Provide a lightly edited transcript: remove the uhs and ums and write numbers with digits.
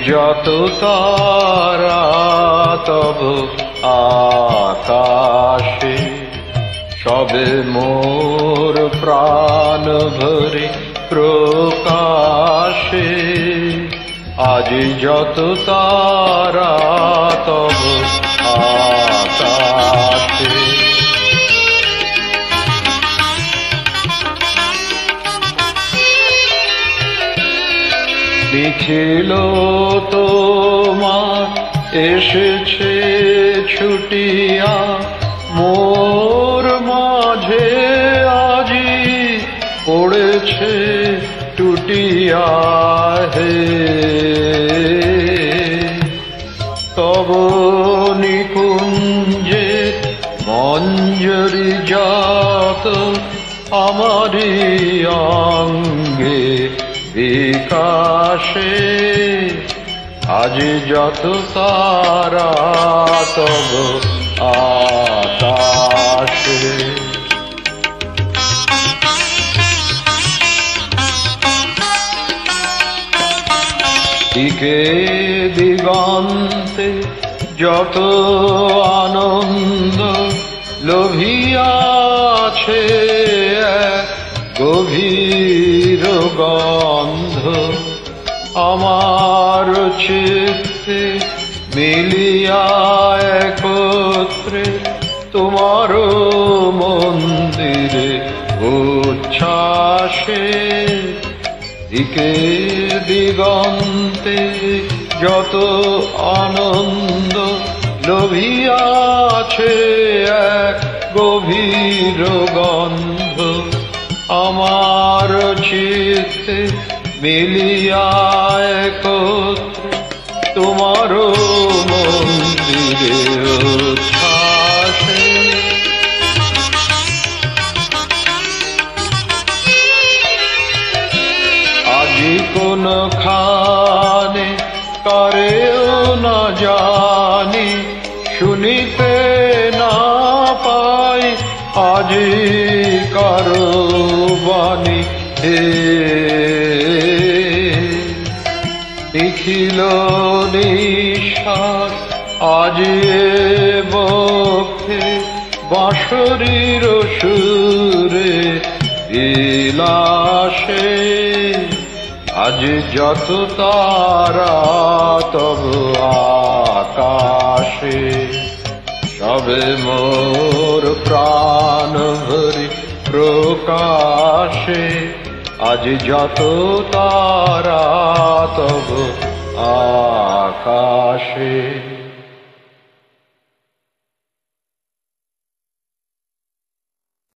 যত তারা তব আকাশে, সবে মোর প্রাণ ভরে প্রকাশে। আজ যত তারা তব আকাশে। নিখিল তোমার এসেছে ছুটিয়া, মোর মাঝে আজি পড়েছে টুটিয়া হে। তব নিকুঞ্জে মঞ্জরি জাত, আমারি অঙ্গে বিকাশে। আজ যত তারা তব আকাশে। দিকে দিগন্তে যত আনন্দ লোভিয়াছে, গভীর গন্ধ আমার চিত্তে মিলিয়া একত্রে। তোমার মন্দিরে উচ্ছ্বাসে, দিকে দিগন্তে যত আনন্দ লোভিয়াছে এক গভীর গন্ধ আমার চিত্তে মিলিয়া একত্রে। তোমার মন্দিরে উচ্ছ্বাসে। আজি কোন খানে কারেও না জানি, শুনিতে না পাই আজি কারো বাণী হে। নিখিল নিঃশ্বাস আজি বক্ষে, বাঁশরীর সুরে বিলাসে। আজ যত তারা তব আকাশে, সবে মোর প্রাণ ভরি প্রকাশে। আজ যত তারা তব আকাশে।